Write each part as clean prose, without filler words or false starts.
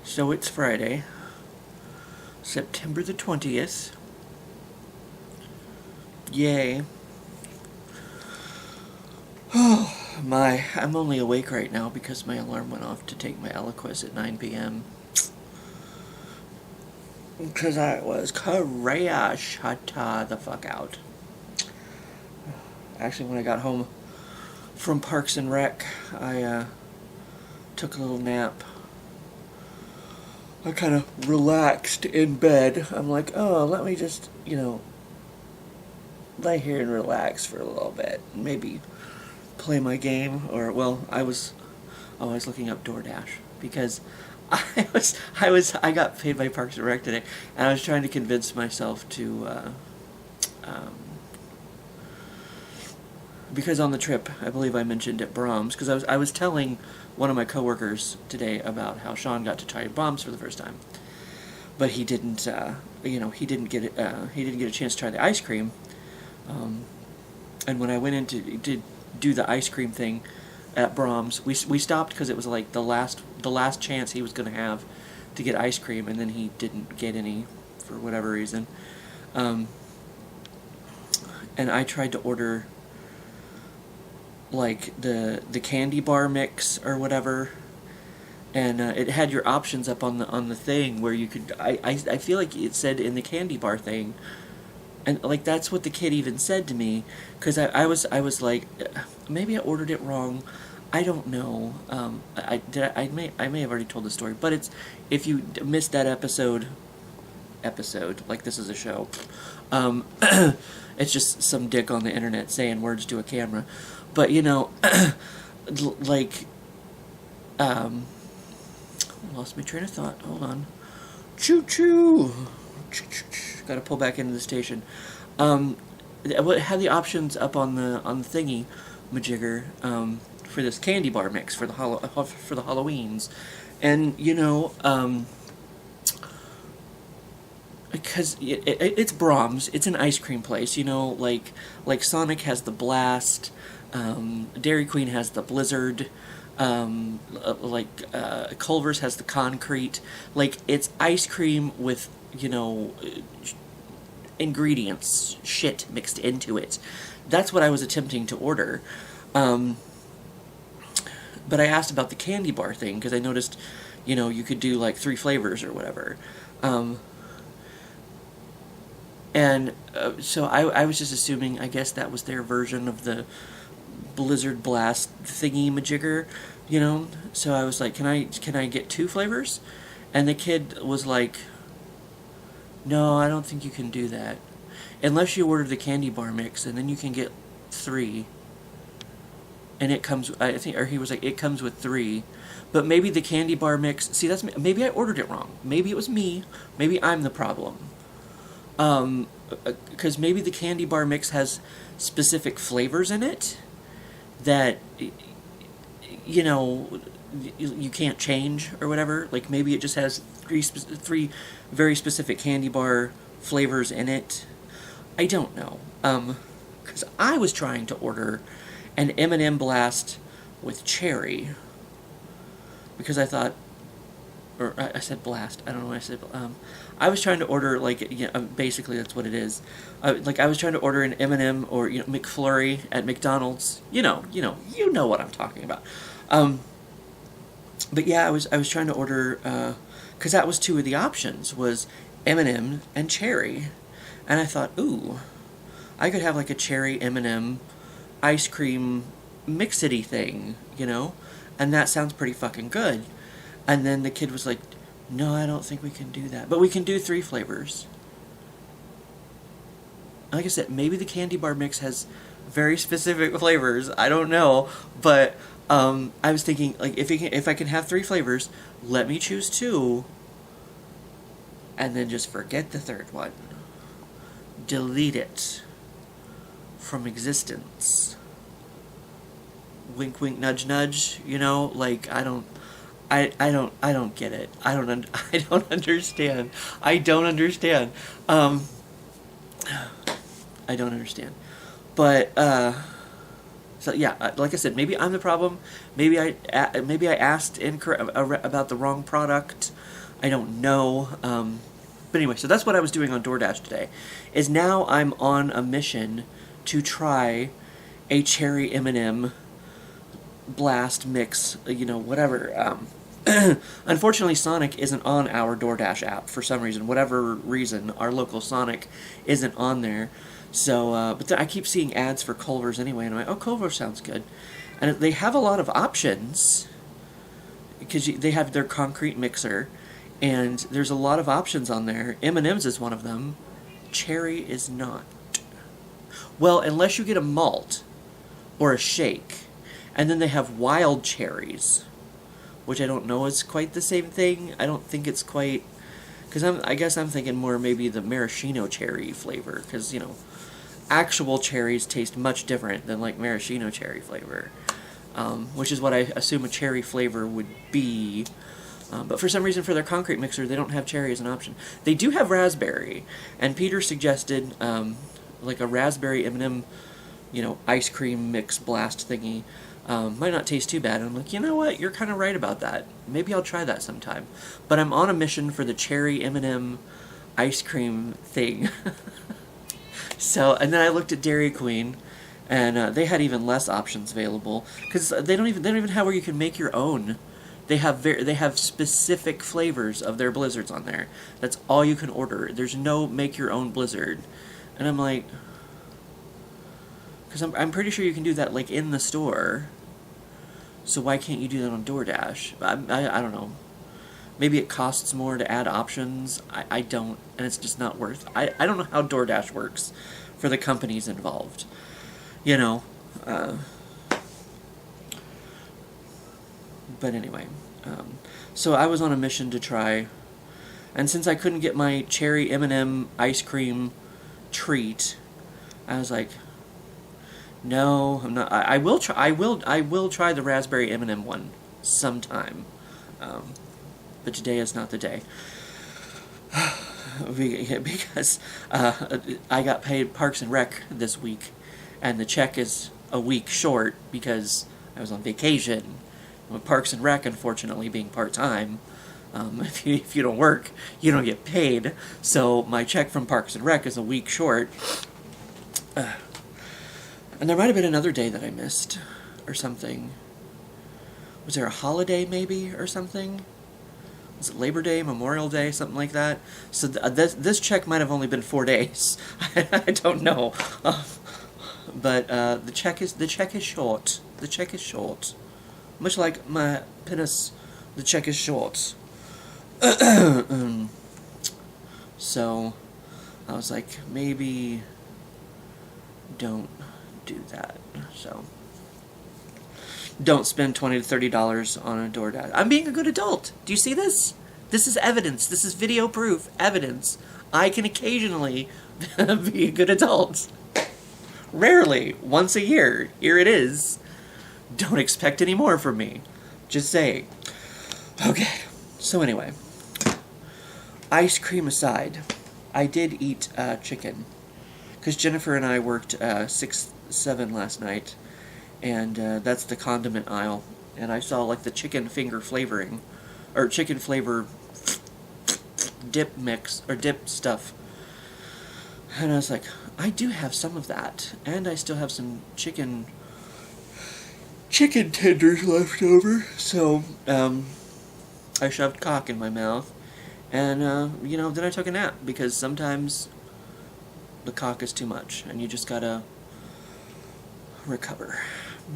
So it's Friday, September the 20th. Yay. Oh, I'm only awake right now because my alarm went off to take my Eliquis at 9 p.m. Because I was crash the fuck out. Actually, when I got home from Parks and Rec, I took a little nap. I kind of relaxed in bed. I'm like, oh, let me just, lay here and relax for a little bit. Maybe play my game, or, well, I was looking up DoorDash, because I got paid by Parks and Rec today, and I was trying to convince myself to, because on the trip, I believe I mentioned at Brahms, because I was telling one of my coworkers today about how Sean got to try Brahms for the first time, but he didn't, he didn't get a chance to try the ice cream, and when I went in to do the ice cream thing at Brahms, we stopped because it was like the last chance he was going to have to get ice cream, and then he didn't get any for whatever reason, and I tried to order like the candy bar mix or whatever, and it had your options up on the thing where you could. I feel like it said in the candy bar thing, and like that's what the kid even said to me, because I was like, maybe I ordered it wrong. I don't know. I may have already told the story, but it's, if you missed that episode, like this is a show, it's just some dick on the internet saying words to a camera. But, like, I lost my train of thought. Hold on. Choo-choo! Gotta pull back into the station. It had the options up on the thingy majigger, for this candy bar mix for the Halloweens. And, because it's Brahms, it's an ice cream place, like Sonic has the Blast, Dairy Queen has the Blizzard, Culver's has the Concrete. Like, it's ice cream with, ingredients, shit mixed into it. That's what I was attempting to order. But I asked about the candy bar thing, because I noticed, you could do, like, 3 flavors or whatever. And so I was just assuming, I guess that was their version of the Blizzard Blast thingy majigger, So I was like, can I get 2 flavors? And the kid was like, no, I don't think you can do that, unless you order the candy bar mix, and then you can get 3. And it comes, I think, or he was like, it comes with 3. But maybe the candy bar mix, see, maybe I ordered it wrong. Maybe it was me. Maybe I'm the problem. Because maybe the candy bar mix has specific flavors in it that, you can't change or whatever. Like, maybe it just has 3 very specific candy bar flavors in it. I don't know. Because I was trying to order an M&M Blast with cherry, because I thought, or I said Blast, I don't know why I said, I was trying to order, like, basically that's what it is. I was trying to order an M&M or, McFlurry at McDonald's. You know what I'm talking about. But yeah, I was trying to order, because that was 2 of the options, was M&M and cherry. And I thought, ooh, I could have, like, a cherry M&M ice cream mixity thing, and that sounds pretty fucking good. And then the kid was like, no, I don't think we can do that, but we can do 3 flavors. Like I said, maybe the candy bar mix has very specific flavors, I don't know, but I was thinking, like, if I can have 3 flavors, let me choose 2, and then just forget the 3rd one. Delete it from existence. Wink, wink, nudge, nudge. Like, I don't get it. I don't understand. I don't understand. I don't understand. But So yeah, like I said, maybe I'm the problem. Maybe I asked about the wrong product. I don't know. But anyway, so that's what I was doing on DoorDash today. Is now I'm on a mission to try a cherry M&M blast mix. Whatever. Unfortunately, Sonic isn't on our DoorDash app for some reason. Whatever reason, our local Sonic isn't on there. So, but I keep seeing ads for Culver's anyway, and I'm like, oh, Culver sounds good. And they have a lot of options, because they have their concrete mixer, and there's a lot of options on there. M&M's is one of them. Cherry is not. Well, unless you get a malt or a shake. And then they have wild cherries, which I don't know is quite the same thing. I don't think it's quite... Because I guess I'm thinking more maybe the maraschino cherry flavor, because, actual cherries taste much different than like maraschino cherry flavor, which is what I assume a cherry flavor would be. But for some reason, for their concrete mixer, they don't have cherry as an option. They do have raspberry, and Peter suggested like a raspberry M&M, ice cream mix blast thingy. Might not taste too bad. And I'm like, you know what? You're kind of right about that. Maybe I'll try that sometime. But I'm on a mission for the cherry M&M ice cream thing. So, and then I looked at Dairy Queen, and they had even less options available, because they don't even have where you can make your own. They have specific flavors of their blizzards on there. That's all you can order. There's no make your own blizzard, and I'm like, because I'm pretty sure you can do that like in the store. So why can't you do that on DoorDash? I don't know. Maybe it costs more to add options. I don't, and it's just not worth. I don't know how DoorDash works for the companies involved. But anyway, so I was on a mission to try, and since I couldn't get my cherry M&M ice cream treat, I was like, no, I'm not. I will try. I will try the raspberry M&M one sometime. But today is not the day. Because I got paid Parks and Rec this week, and the check is a week short because I was on vacation. With Parks and Rec, unfortunately, being part-time, if you don't work, you don't get paid. So my check from Parks and Rec is a week short. And there might have been another day that I missed, or something. Was there a holiday, maybe, or something? Was it Labor Day, Memorial Day, something like that? So this check might have only been 4 days. I don't know, but the check is short. The check is short, much like my penis. The check is short. So I was like, maybe don't do that. So. Don't spend $20 to $30 on a DoorDash. I'm being a good adult. Do you see this? This is evidence. This is video proof evidence. I can occasionally be a good adult. Rarely. Once a year. Here it is. Don't expect any more from me. Just saying. Okay. So anyway. Ice cream aside, I did eat chicken. Because Jennifer and I worked 6-7 last night. And that's the condiment aisle. And I saw like the chicken finger flavoring, or chicken flavor dip mix, or dip stuff. And I was like, I do have some of that. And I still have some chicken tenders left over. So, I shoved cock in my mouth. And, then I took a nap. Because sometimes the cock is too much. And you just gotta recover.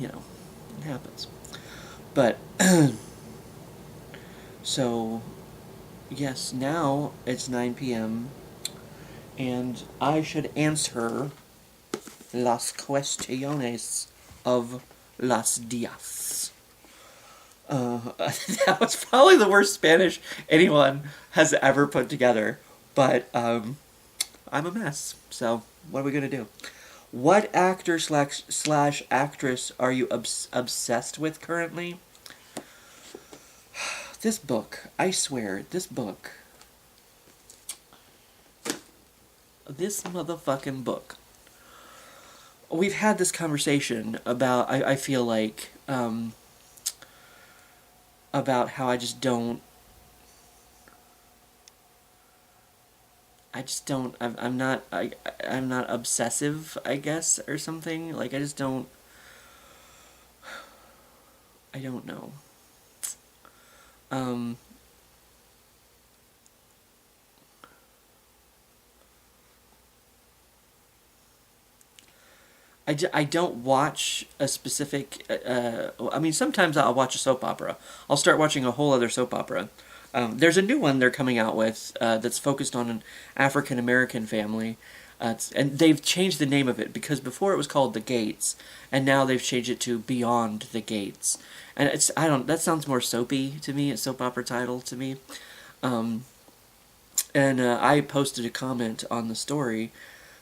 It happens. But, so, yes, now it's 9 p.m., and I should answer las cuestiones of los días. That was probably the worst Spanish anyone has ever put together, but, I'm a mess, so what are we gonna do? What actor slash actress are you obsessed with currently? This book, I swear, this book. This motherfucking book. we've had this conversation about, I feel like, about how I'm not obsessive, I guess, or something. Like, I don't know. Um, I don't watch a specific. I mean, sometimes I'll watch a soap opera. I'll start watching a whole other soap opera. There's a new one they're coming out with that's focused on an African American family, and they've changed the name of it because before it was called The Gates, and now they've changed it to Beyond the Gates. And it's I don't that sounds more soapy to me, a soap opera title to me. Um, and I posted a comment on the story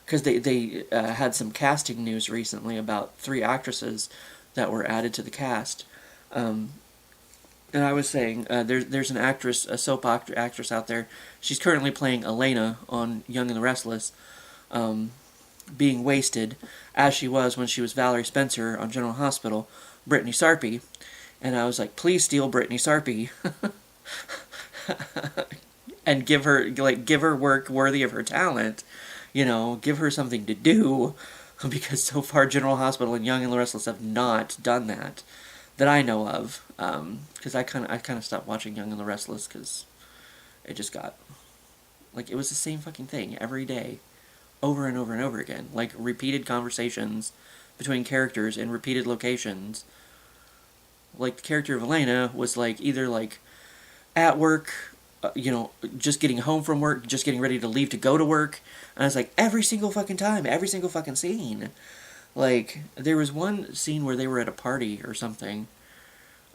because they had some casting news recently about 3 actresses that were added to the cast. Um, and I was saying there's an actress, a actress out there. She's currently playing Elena on Young and the Restless, um, being wasted as she was when she was Valerie Spencer on General Hospital, Brittany Sarpy. And I was like, please steal Brittany Sarpy. And give her work worthy of her talent. Give her something to do, because so far General Hospital and Young and the Restless have not done that I know of. Because I kind of stopped watching Young and the Restless because it just got like it was the same fucking thing every day, over and over and over again, like repeated conversations between characters in repeated locations. Like the character of Elena was like either like at work, just getting home from work, just getting ready to leave to go to work. And I was like, every single fucking time, every single fucking scene. Like, there was one scene where they were at a party or something,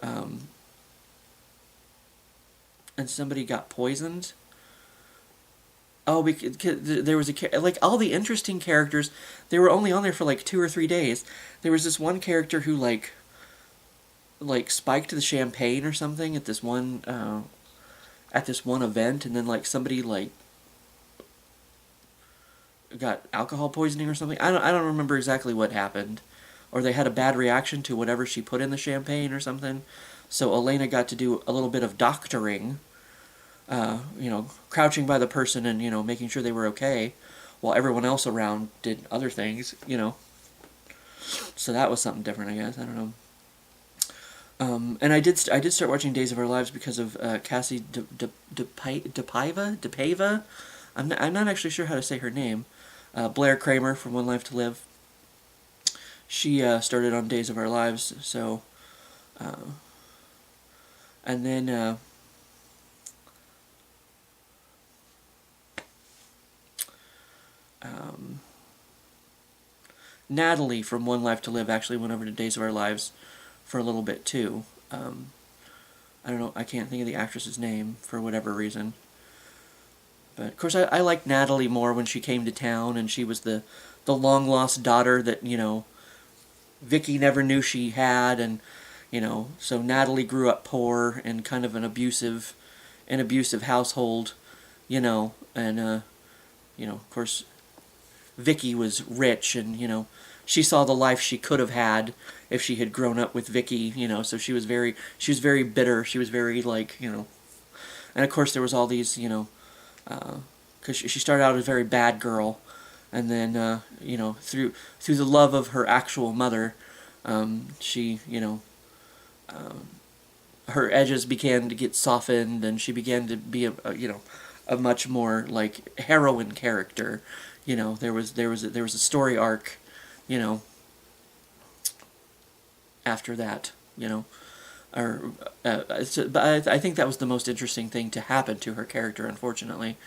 and somebody got poisoned. Oh, because there was like, all the interesting characters, they were only on there for like 2 or 3 days. There was this one character who, like spiked the champagne or something at this one event, and then like somebody like got alcohol poisoning or something. I don't remember exactly what happened, or they had a bad reaction to whatever she put in the champagne or something. So Elena got to do a little bit of doctoring, crouching by the person and making sure they were okay, while everyone else around did other things. So that was something different, I guess. I don't know. And I did start watching Days of Our Lives because of Cassie DePaiva. I'm not actually sure how to say her name. Blair Kramer from One Life to Live. She started on Days of Our Lives, so and then Natalie from One Life to Live actually went over to Days of Our Lives for a little bit too. I don't know, I can't think of the actress's name for whatever reason. But of course I liked Natalie more when she came to town, and she was the long lost daughter that, Vicky never knew she had, and so Natalie grew up poor in kind of an abusive household, and of course Vicky was rich, and she saw the life she could have had if she had grown up with Vicky, so she was very bitter. She was very and of course there was all these, because she started out as a very bad girl, and then through the love of her actual mother, she her edges began to get softened, and she began to be a much more like heroine character. There was a story arc, after that, or but I think that was the most interesting thing to happen to her character, unfortunately,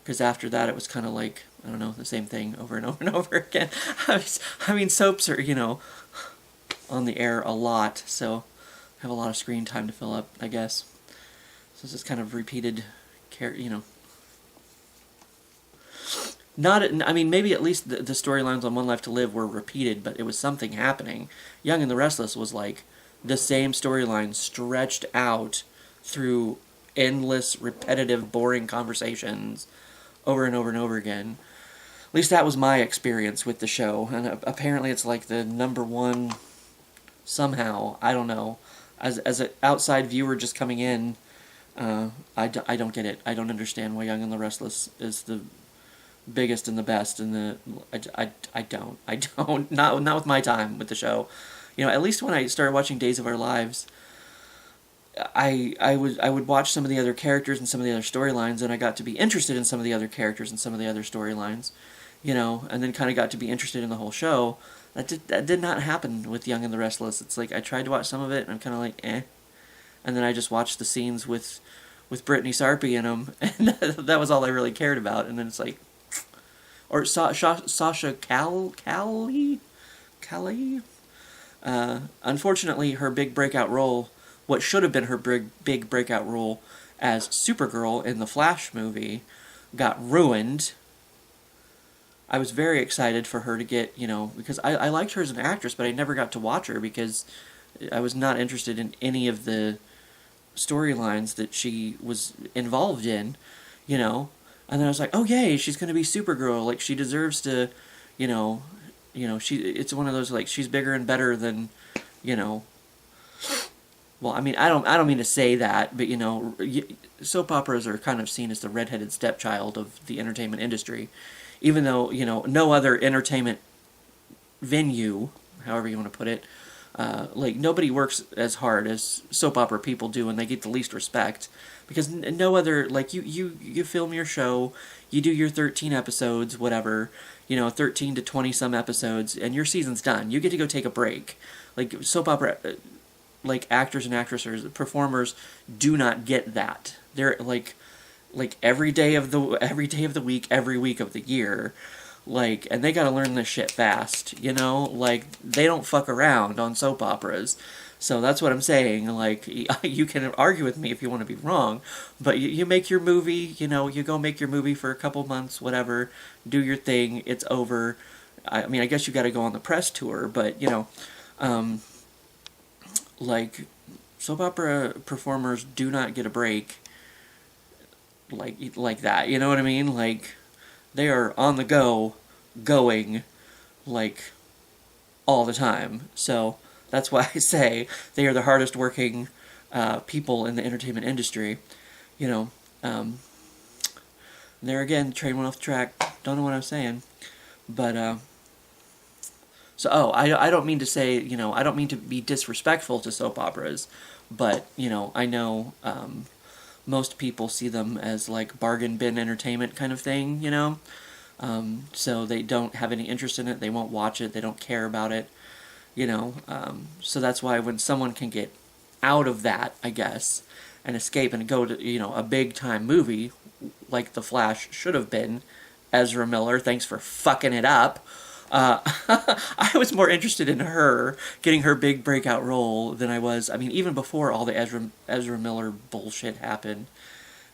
because after that it was kind of like, I don't know, the same thing over and over and over again. I mean, soaps are on the air a lot, so have a lot of screen time to fill up, I guess. So it's just kind of repeated, Not, I mean, maybe at least the storylines on One Life to Live were repeated, but it was something happening. Young and the Restless was like the same storyline stretched out through endless, repetitive, boring conversations over and over and over again. least that was my experience with the show, and apparently it's like the number one somehow. I don't know. As an outside viewer just coming in, I don't get it. I don't understand why Young and the Restless is the biggest and the best, and I don't not with my time with the show. At least when I started watching Days of Our Lives, I would watch some of the other characters and some of the other storylines, and I got to be interested in some of the other characters and some of the other storylines, and then kind of got to be interested in the whole show. That did not happen with Young and the Restless. It's like I tried to watch some of it, and I'm kind of like, eh. And then I just watched the scenes with Brittany Sarpy in them, and that was all I really cared about. And then it's like, or Sasha Callie. Unfortunately, her big breakout role, what should have been her big breakout role as Supergirl in the Flash movie, got ruined. I was very excited for her to get, because I liked her as an actress, but I never got to watch her because I was not interested in any of the storylines that she was involved in, And then I was like, oh yay, she's going to be Supergirl. Like, she deserves to, it's one of those, like, she's bigger and better than, well, I mean, I don't mean to say that, but, soap operas are kind of seen as the redheaded stepchild of the entertainment industry. Even though, no other entertainment venue, however you want to put it, like, nobody works as hard as soap opera people do, and they get the least respect. Because no other, like, you film your show, you do your 13 episodes, whatever, 13 to 20 some episodes, and your season's done. You get to go take a break. Like, soap opera, like, actors and actresses, performers do not get that. They're, like every day of the week, every week of the year, like, and they gotta learn this shit fast, like, they don't fuck around on soap operas. So that's what I'm saying. Like, you can argue with me if you want to be wrong, but you make your movie, you go make your movie for a couple months, whatever, do your thing, it's over. I mean, I guess you gotta go on the press tour, but, like, soap opera performers do not get a break like that, you know what I mean? Like, they are on the go, going, like, all the time. So that's why I say they are the hardest working people in the entertainment industry. There again, train went off the track. Don't know what I'm saying, but so I don't mean to say, I don't mean to be disrespectful to soap operas, but I know most people see them as like bargain bin entertainment kind of thing, so they don't have any interest in it, they won't watch it, they don't care about it, so that's why when someone can get out of that, I guess, and escape and go to, a big time movie, like The Flash should have been, Ezra Miller, thanks for fucking it up, I was more interested in her getting her big breakout role than I was. I mean, even before all the Ezra Miller bullshit happened,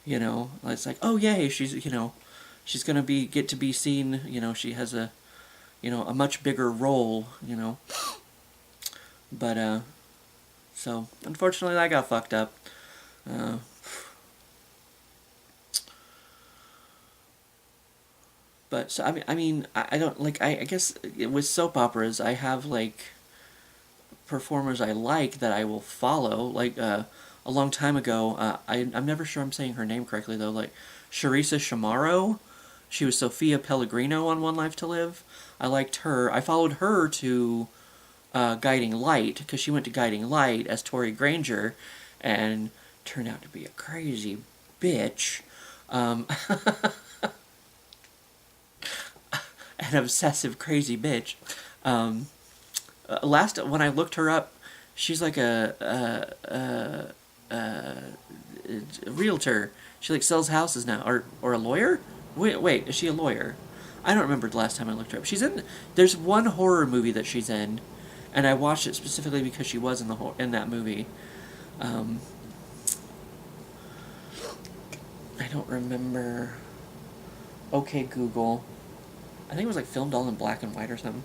it's like, oh yay, she's she's gonna get to be seen. She has a much bigger role. But so unfortunately that got fucked up. But so I don't like I guess with soap operas I have like performers I like that I will follow, like a long time ago, I'm never sure I'm saying her name correctly though, like Charissa Shamaro. She was Sophia Pellegrino on One Life to Live. I liked her. I followed her to Guiding Light because she went to Guiding Light as Tori Granger and turned out to be a crazy bitch. An obsessive, crazy bitch. Last when I looked her up, she's like a realtor. She like sells houses now, or a lawyer. Wait, is she a lawyer? I don't remember the last time I looked her up. There's one horror movie that she's in, and I watched it specifically because she was in that movie. I don't remember. Okay, Google. I think it was like filmed all in black and white or something.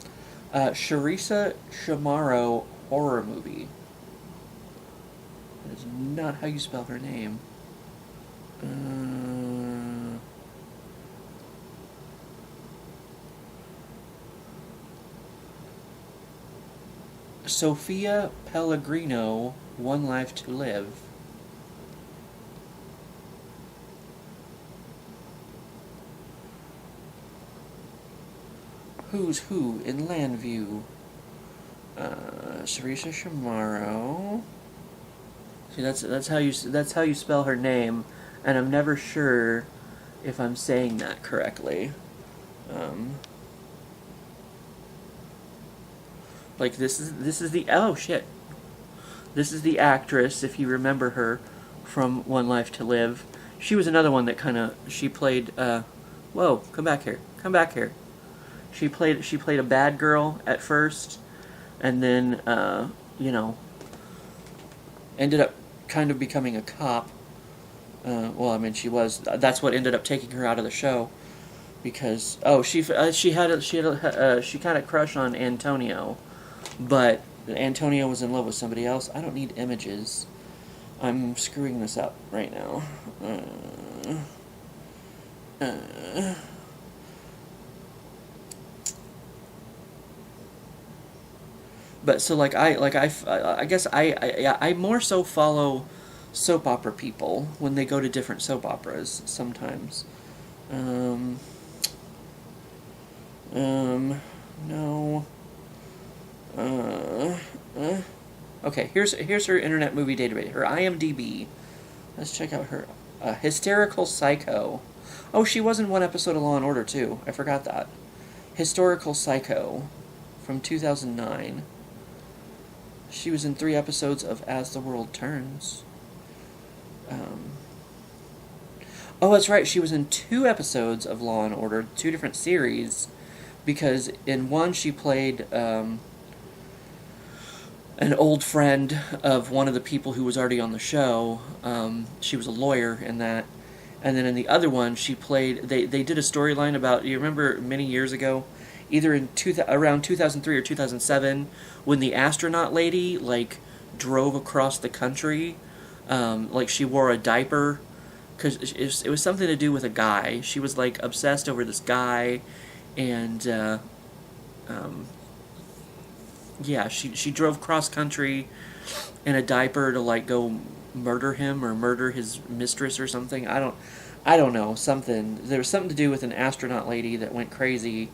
Charissa Shamaro horror movie. That is not how you spell her name. Sophia Pellegrino, One Life to Live. Who's Who in Landview? Sarisa Shamaro. See, that's how you spell her name, and I'm never sure if I'm saying that correctly. Like this is the oh shit. This is the actress, if you remember her from One Life to Live. She was another one that she played. Whoa, come back here, come back here. She played a bad girl at first, and then ended up kind of becoming a cop. Well, I mean, she was. That's what ended up taking her out of the show, because she kind of crushed on Antonio, but Antonio was in love with somebody else. I don't need images. I'm screwing this up right now. But so I guess I more so follow soap opera people when they go to different soap operas sometimes. No. Okay, here's her Internet Movie Database, her IMDb. Let's check out her Hysterical Psycho. Oh, she was in one episode of Law and Order too. I forgot that. Historical Psycho from 2009. She was in 3 episodes of As the World Turns. Oh, that's right. She was in 2 episodes of Law and Order, 2 different series, because in one she played an old friend of one of the people who was already on the show. She was a lawyer in that. And then in the other one, she played... They did a storyline about... You remember many years ago? Either in around 2003 or 2007, when the astronaut lady, like, drove across the country. Like, she wore a diaper. Because it was something to do with a guy. She was, like, obsessed over this guy. And, yeah, she drove cross-country in a diaper to, like, go murder him or murder his mistress or something. I don't know, something. There was something to do with an astronaut lady that went crazy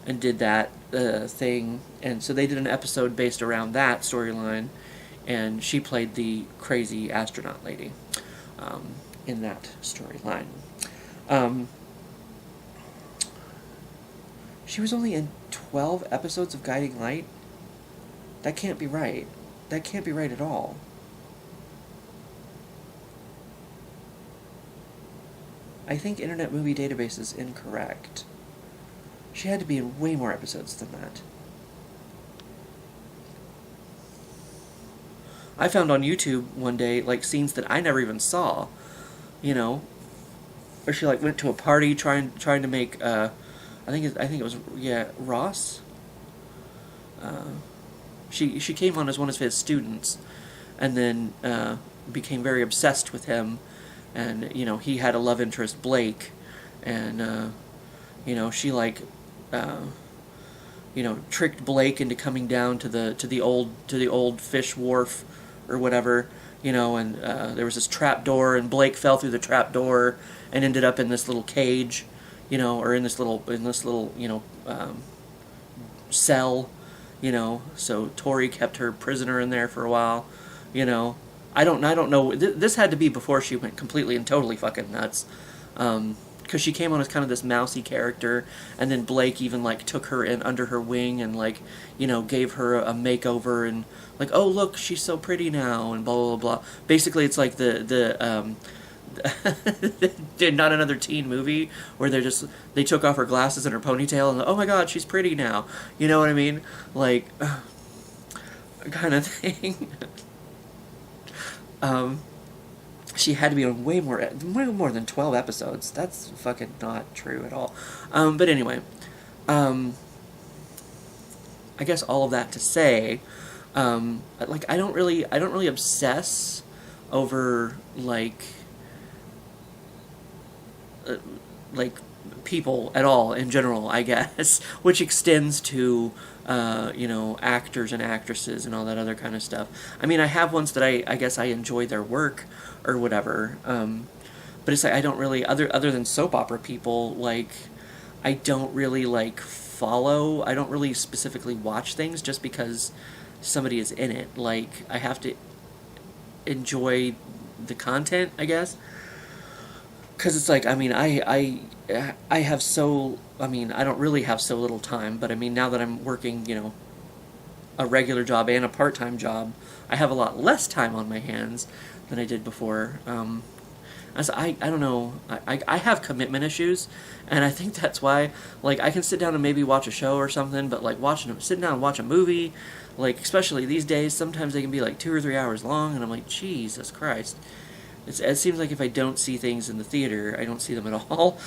and did that thing. And so they did an episode based around that storyline, and she played the crazy astronaut lady in that storyline. She was only in 12 episodes of Guiding Light? That can't be right. That can't be right at all. I think Internet Movie Database is incorrect. She had to be in way more episodes than that. I found on YouTube one day, like, scenes that I never even saw, you know, where she, like, went to a party trying to make, I think it was, yeah, Ross? She came on as one of his students, and then became very obsessed with him, and, you know, he had a love interest, Blake, and, you know, she, like, you know, tricked Blake into coming down to the old fish wharf or whatever, you know, and there was this trap door, and Blake fell through the trap door and ended up in this little cage, you know, or in this little you know, cell, you know. So Tori kept her prisoner in there for a while, you know. I don't know. This had to be before she went completely and totally fucking nuts. Because she came on as kind of this mousy character, and then Blake even, like, took her in under her wing and, like, you know, gave her a makeover and, like, oh, look, she's so pretty now, and blah, blah, blah. Basically, it's like the not another teen movie where they took off her glasses and her ponytail and, oh my god, she's pretty now. You know what I mean? Like, kind of thing. She had to be on way more than 12 episodes. That's fucking not true at all. But anyway, I guess all of that to say, like, I don't really obsess over, like like people at all in general, I guess, which extends to actors and actresses and all that other kind of stuff. I mean, I have ones that I guess I enjoy their work or whatever, but it's like I don't really other than soap opera people, like I don't really like follow. I don't really specifically watch things just because somebody is in it. Like I have to enjoy the content, I guess. Because it's like, I mean, I have so, I mean, I don't really have so little time, but I mean, now that I'm working, a regular job and a part-time job, I have a lot less time on my hands than I did before. I don't know, I have commitment issues, and I think that's why, like, I can sit down and maybe watch a show or something, but, like, sitting down and watch a movie, like, especially these days, sometimes they can be, like, 2 or 3 hours long, and I'm like, Jesus Christ. It seems like if I don't see things in the theater, I don't see them at all.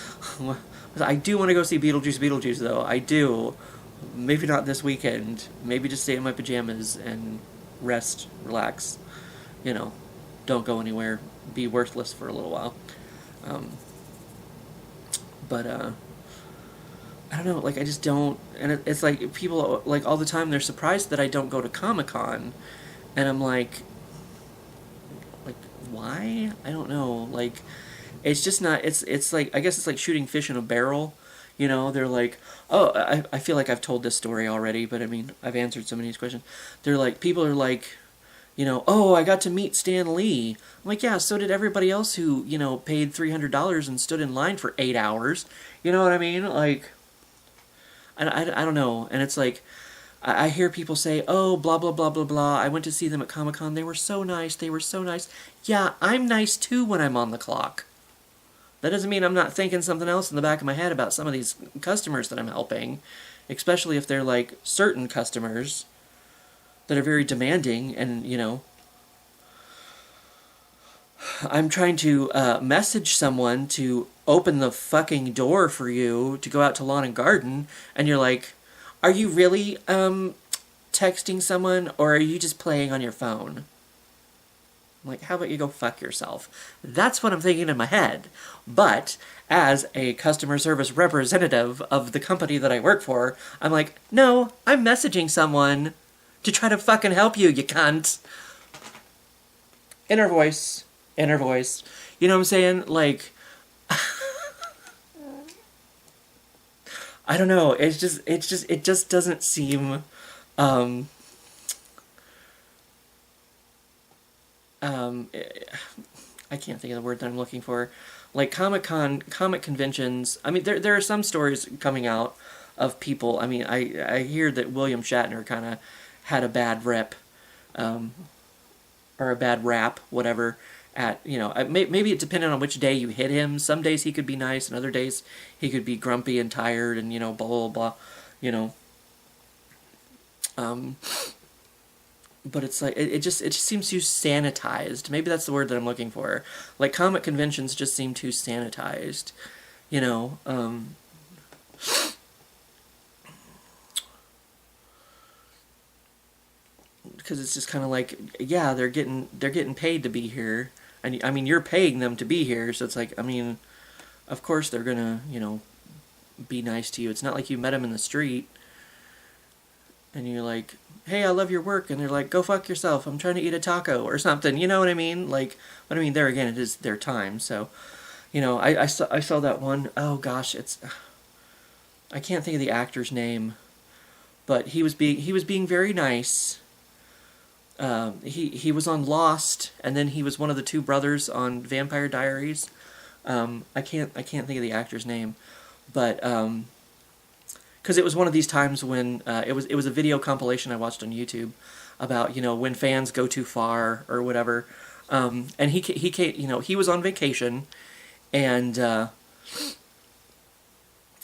I do want to go see Beetlejuice, though. I do. Maybe not this weekend. Maybe just stay in my pajamas and rest, relax. Don't go anywhere. Be worthless for a little while. But I don't know. Like, I just don't. And it's like people, like, all the time, they're surprised that I don't go to Comic-Con. And I'm like, why? I don't know. Like, it's just not. It's like, I guess it's like shooting fish in a barrel. They're like, oh, I feel like I've told this story already, but I mean, I've answered so many of these questions. They're like, people are like, oh, I got to meet Stan Lee. I'm like, yeah, so did everybody else who, paid $300 and stood in line for 8 hours. You know what I mean? Like, I don't know. And it's like, I hear people say, oh, blah, blah, blah, blah, blah. I went to see them at Comic-Con. They were so nice. They were so nice. Yeah, I'm nice too when I'm on the clock. That doesn't mean I'm not thinking something else in the back of my head about some of these customers that I'm helping, especially if they're like certain customers that are very demanding and, I'm trying to message someone to open the fucking door for you to go out to lawn and garden, and you're like, are you really texting someone, or are you just playing on your phone? I'm like, how about you go fuck yourself? That's what I'm thinking in my head. But as a customer service representative of the company that I work for, I'm like, no, I'm messaging someone to try to fucking help you, you cunt. Inner voice. You know what I'm saying? Like, I don't know. It just doesn't seem, I can't think of the word that I'm looking for. Like comic conventions. I mean, there are some stories coming out of people. I mean, I hear that William Shatner kind of had a bad rep, or a bad rap, whatever. Maybe it depended on which day you hit him. Some days he could be nice, and other days he could be grumpy and tired, and blah blah blah. But it's like it just seems too sanitized. Maybe that's the word that I'm looking for. Like comic conventions just seem too sanitized, because it's just kind of like, yeah, they're getting paid to be here, and I mean you're paying them to be here, so it's like, I mean, of course they're gonna be nice to you. It's not like you met them in the street and you're like, hey, I love your work, and they're like, go fuck yourself, I'm trying to eat a taco or something, you know what I mean? Like, but I mean, there again, it is their time, so, I saw that one, oh gosh, I can't think of the actor's name, but he was being very nice. He was on Lost, and then he was one of the two brothers on Vampire Diaries. I can't think of the actor's name, but because it was one of these times when it was a video compilation I watched on YouTube about when fans go too far or whatever, and he came, he was on vacation, and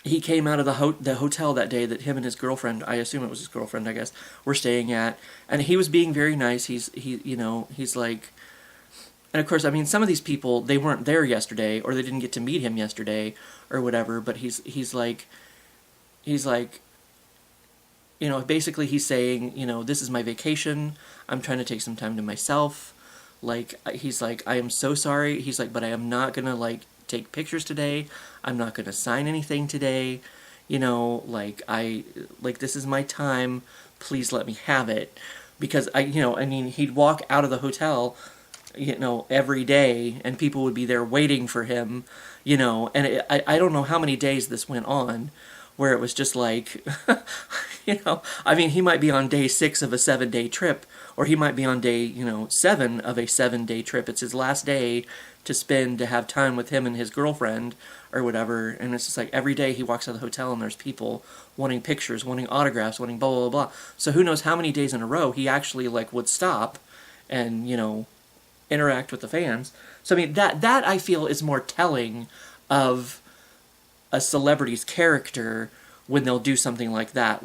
he came out of the hotel that day that him and his girlfriend, I assume it was his girlfriend, I guess, were staying at, and he was being very nice. He's like, and of course, I mean, some of these people, they weren't there yesterday, or they didn't get to meet him yesterday, or whatever, but he's like, basically he's saying, this is my vacation, I'm trying to take some time to myself, like, he's like, I am so sorry, he's like, but I am not gonna, like, take pictures today. I'm not going to sign anything today. You know, like, this is my time. Please let me have it. Because he'd walk out of the hotel, every day, and people would be there waiting for him, and I don't know how many days this went on, where it was just like, he might be on day 6 of a 7-day trip, or he might be on day, 7 of a 7-day trip. It's his last day to have time with him and his girlfriend, or whatever, and it's just like every day he walks out of the hotel and there's people wanting pictures, wanting autographs, wanting blah, blah, blah. So who knows how many days in a row he actually, would stop and, interact with the fans. So, that I feel is more telling of a celebrity's character when they'll do something like that.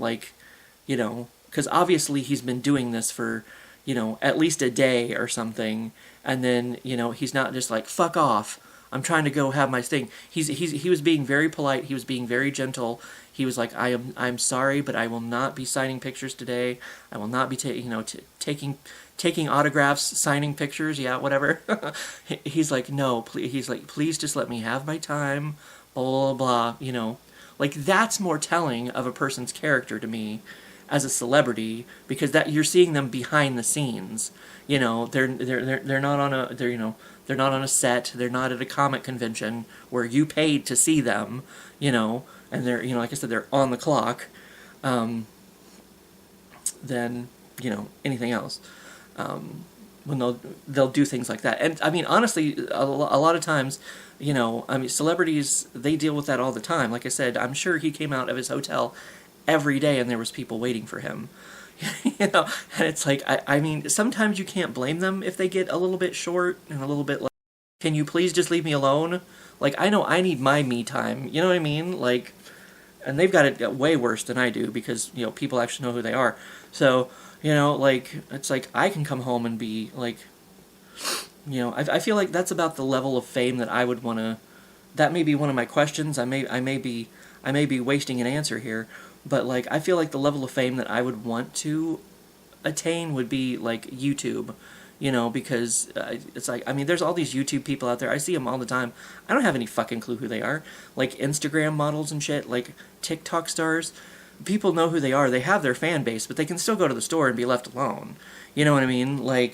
Because obviously he's been doing this for, at least a day or something, and then, he's not just like, fuck off, I'm trying to go have my thing. He was being very polite, he was being very gentle. He was like, I'm sorry, but I will not be signing pictures today. I will not be taking autographs, signing pictures, yeah, whatever. He's like, no, please. He's like, please just let me have my time, blah, blah, blah, that's more telling of a person's character to me as a celebrity, because that you're seeing them behind the scenes. They're not on a, they're not on a set, they're not at a comic convention where you paid to see them, and they're, like I said, they're on the clock, than, anything else. When they'll do things like that. And honestly, a lot of times, celebrities, they deal with that all the time. Like I said, I'm sure he came out of his hotel every day and there was people waiting for him. And it's like, sometimes you can't blame them if they get a little bit short and a little bit like, can you please just leave me alone? I know I need my me time, you know what I mean? And they've got it way worse than I do, because, people actually know who they are. So, it's like, I can come home and be, I feel like that's about the level of fame that I would want to, that may be one of my questions, I may be wasting an answer here, but, I feel like the level of fame that I would want to attain would be, YouTube, because it's like, there's all these YouTube people out there, I see them all the time, I don't have any fucking clue who they are, Instagram models and shit, TikTok stars, people know who they are, they have their fan base, but they can still go to the store and be left alone, you know what I mean? I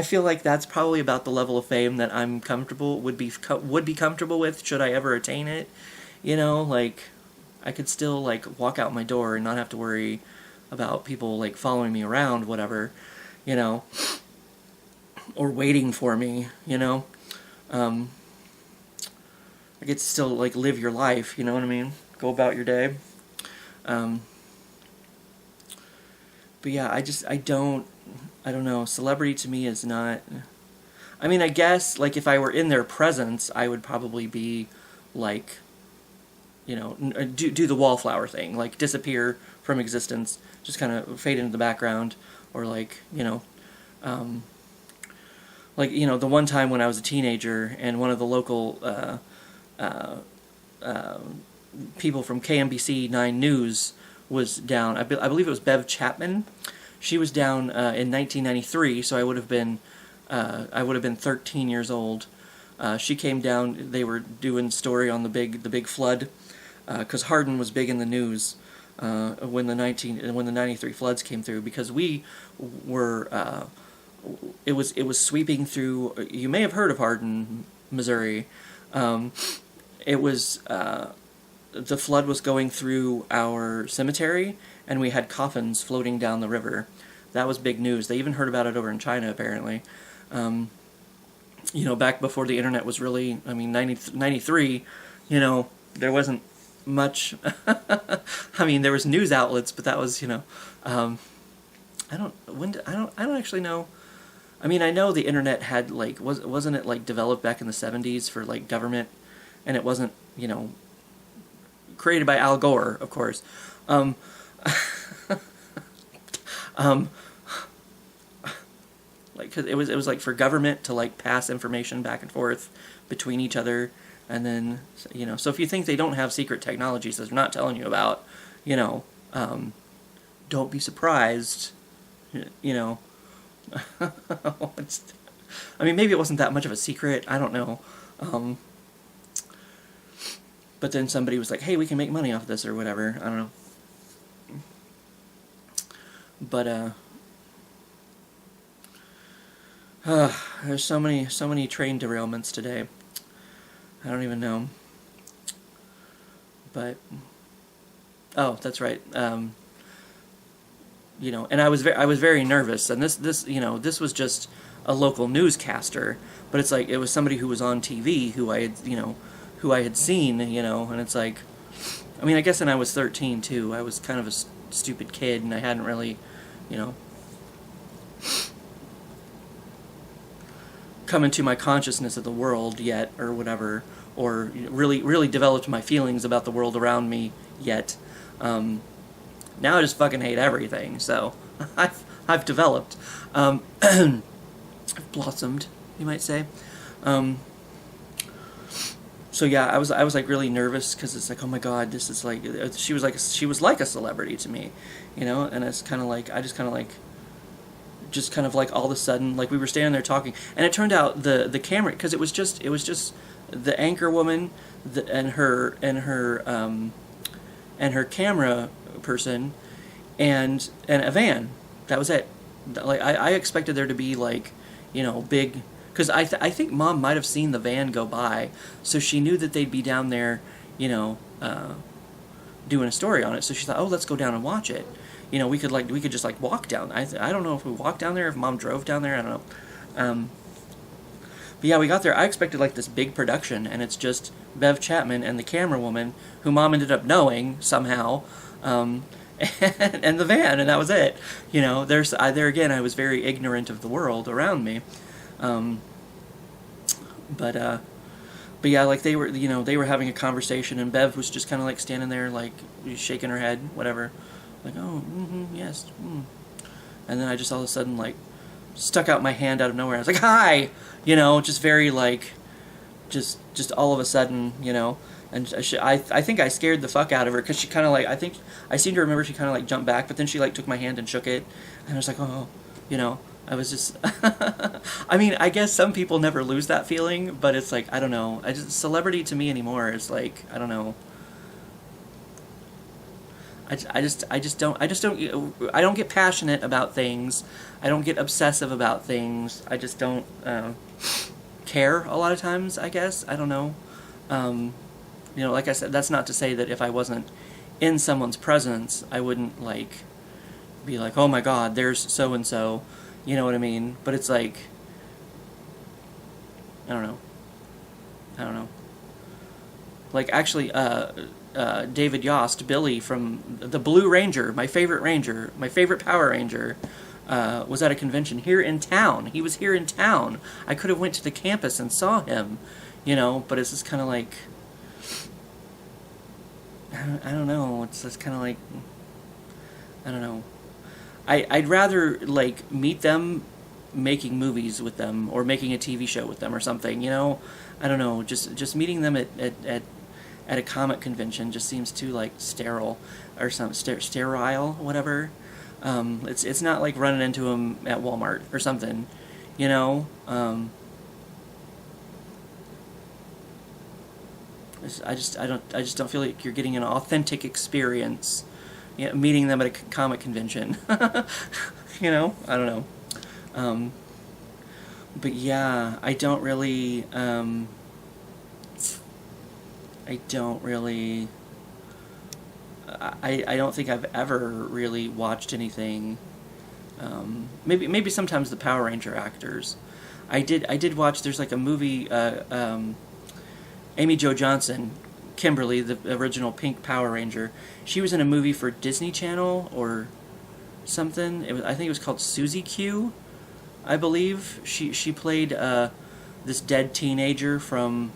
feel like that's probably about the level of fame that I'm would be comfortable with, should I ever attain it, I could still, walk out my door and not have to worry about people, following me around, whatever, or waiting for me, I get to still, live your life, you know what I mean? Go about your day. But yeah, I don't know, celebrity to me is not, I guess, if I were in their presence, I would probably be, do the wallflower thing, disappear from existence, just kind of fade into the background, or the one time when I was a teenager, and one of the local, people from KMBC 9 News was down. I believe it was Bev Chapman. She was down in 1993, so I would have been 13 years old. She came down. They were doing a story on the big flood, because Hardin was big in the news when the 93 floods came through, because we were. It was sweeping through. You may have heard of Hardin, Missouri. It was. The flood was going through our cemetery, and we had coffins floating down the river. That was big news. They even heard about it over in China, apparently. Back before the internet was really, 93, there wasn't much. There was news outlets, but that was, I don't actually know. I know the internet had, wasn't it, developed back in the 70s for, government, and it wasn't, created by Al Gore, of course. Cause it was for government to pass information back and forth between each other, and then so if you think they don't have secret technologies that they're not telling you about, don't be surprised, maybe it wasn't that much of a secret, I don't know, But then somebody was like, hey, we can make money off this or whatever. I don't know. But there's so many train derailments today. I don't even know. But oh, that's right. You know, and I was very nervous, and this you know, this was just a local newscaster, but it's like it was somebody who was on TV who I had seen, you know, and it's like, I mean, I guess when I was 13 too, I was kind of a stupid kid, and I hadn't really, you know, come into my consciousness of the world yet, or whatever, or really developed my feelings about the world around me yet. Now I just fucking hate everything. So I've developed, I've blossomed, you might say. So yeah, I was like really nervous because it's like, oh my god, this is like, she was like a celebrity to me, you know. And it's kind of like, I just kind of like all of a sudden, like we were standing there talking, and it turned out the camera, because it was just the anchor woman and her camera person and a van. That was it. Like I expected there to be like, you know, big, because I think Mom might have seen the van go by, so she knew that they'd be down there, you know, doing a story on it. So she thought, oh, let's go down and watch it. You know, we could just like walk down. I don't know if we walked down there, if Mom drove down there. I don't know. But yeah, we got there. I expected like this big production, and it's just Bev Chapman and the camera woman, who Mom ended up knowing somehow, and the van, and that was it. You know, there again, I was very ignorant of the world around me. But yeah, like they were having a conversation, and Bev was just kind of like standing there, like shaking her head, whatever, like, oh, yes, and then I just all of a sudden like stuck out my hand out of nowhere. I was like, hi, you know, just very like, just all of a sudden, you know. And I think I scared the fuck out of her, because she kind of like, I think I seem to remember she kind of like jumped back, but then she like took my hand and shook it, and I was like, oh, you know. I was just, I mean, I guess some people never lose that feeling, but it's like, I don't know. Celebrity to me anymore is like, I don't know. I don't get passionate about things. I don't get obsessive about things. I just don't care a lot of times, I guess. I don't know. You know, like I said, that's not to say that if I wasn't in someone's presence, I wouldn't like be like, oh my god, there's so and so. You know what I mean? But it's like, I don't know. Like, actually, David Yost, Billy from the Blue Ranger, my favorite Power Ranger, was at a convention here in town. He was here in town. I could have went to the campus and saw him, you know, but it's just kind of like, I don't know. It's just kind of like, I don't know. I'd rather like meet them making movies with them, or making a TV show with them or something, you know. I don't know, just meeting them at a comic convention just seems too like sterile, or some sterile, whatever. It's not like running into them at Walmart or something, you know. I just don't feel like you're getting an authentic experience. Yeah, meeting them at a comic convention. You know, I don't know. But yeah, I don't think I've ever really watched anything. Maybe sometimes the Power Ranger actors. I did watch. There's like a movie. Amy Jo Johnson, Kimberly, the original Pink Power Ranger. She was in a movie for Disney Channel or something. I think it was called Susie Q, I believe. She played this dead teenager from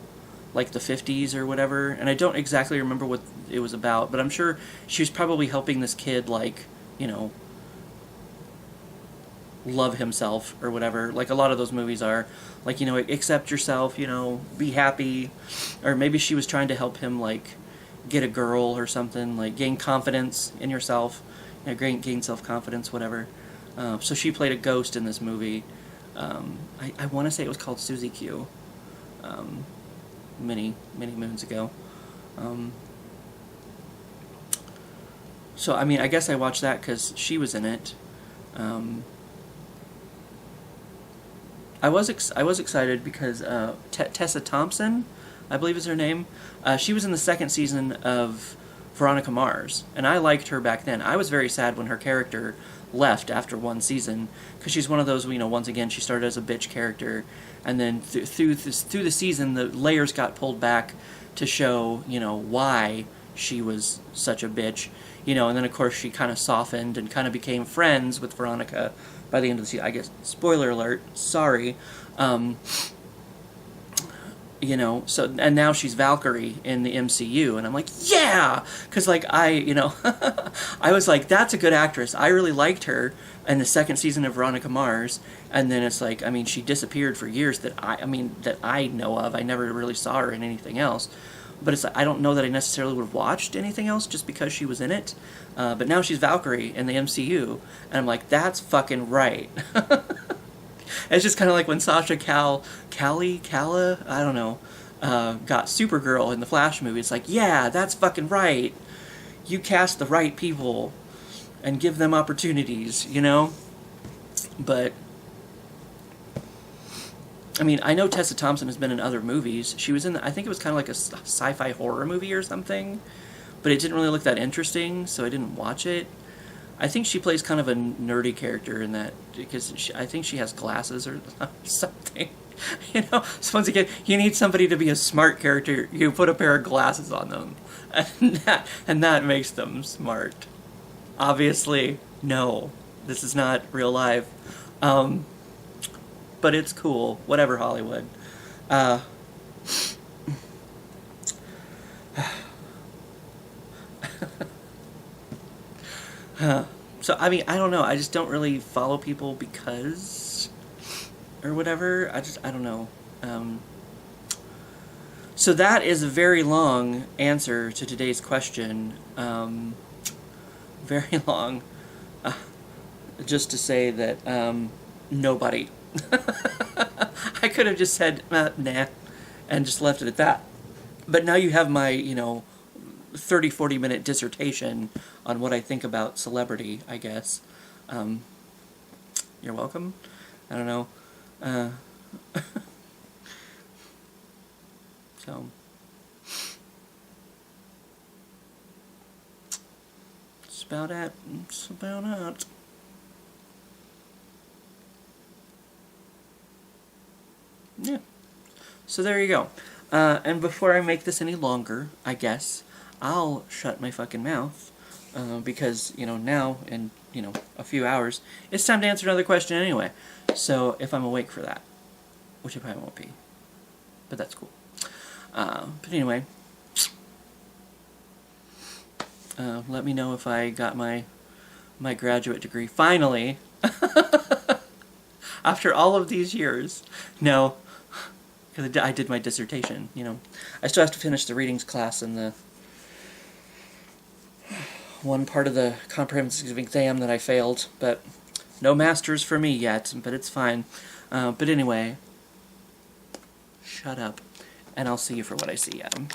like the 50s or whatever, and I don't exactly remember what it was about, but I'm sure she was probably helping this kid, like, you know, love himself or whatever, like a lot of those movies are, like, you know, accept yourself, you know, be happy, or maybe she was trying to help him, like, get a girl or something, like gain confidence in yourself, you know, gain self-confidence, whatever. So she played a ghost in this movie. I want to say it was called Susie Q, many moons ago. So, I mean, I guess I watched that because she was in it. I was excited because Tessa Thompson, I believe is her name, she was in the second season of Veronica Mars, and I liked her back then. I was very sad when her character left after one season, because she's one of those, once again, she started as a bitch character, and then through the season, the layers got pulled back to show, why she was such a bitch, and then of course she kind of softened and kind of became friends with Veronica by the end of the season. I guess, spoiler alert, sorry. So, and now she's Valkyrie in the MCU, and I'm like, yeah! Because, I was like, that's a good actress. I really liked her in the second season of Veronica Mars, and then it's like, she disappeared for years that I know of. I never really saw her in anything else. But it's like, I don't know that I necessarily would have watched anything else just because she was in it. But now she's Valkyrie in the MCU, and I'm like, that's fucking right. It's just kind of like when Sasha Calla, I don't know, got Supergirl in the Flash movie. It's like, yeah, that's fucking right. You cast the right people and give them opportunities, But, I know Tessa Thompson has been in other movies. She was in, I think it was kind of like a sci-fi horror movie or something, but it didn't really look that interesting, so I didn't watch it. I think she plays kind of a nerdy character in that, because I think she has glasses or something. So once again, you need somebody to be a smart character, you put a pair of glasses on them, and that makes them smart. Obviously, no, this is not real life, but it's cool. Whatever, Hollywood. So, I don't know. I just don't really follow people because, or whatever. I don't know. So that is a very long answer to today's question. Very long. Just to say that, nobody. I could have just said, nah, and just left it at that. But now you have my, 30-40 minute dissertation on what I think about celebrity, I guess. You're welcome. I don't know. So that's about it. That's about it. Yeah. So there you go. And before I make this any longer, I guess, I'll shut my fucking mouth, because, now, in, a few hours, it's time to answer another question anyway. So, if I'm awake for that, which I probably won't be, but that's cool. But anyway, let me know if I got my graduate degree, finally, after all of these years. No, because I did my dissertation, I still have to finish the readings class and the one part of the comprehensive exam that I failed, but no masters for me yet, but it's fine. But anyway, shut up, and I'll see you for what I see, Adam.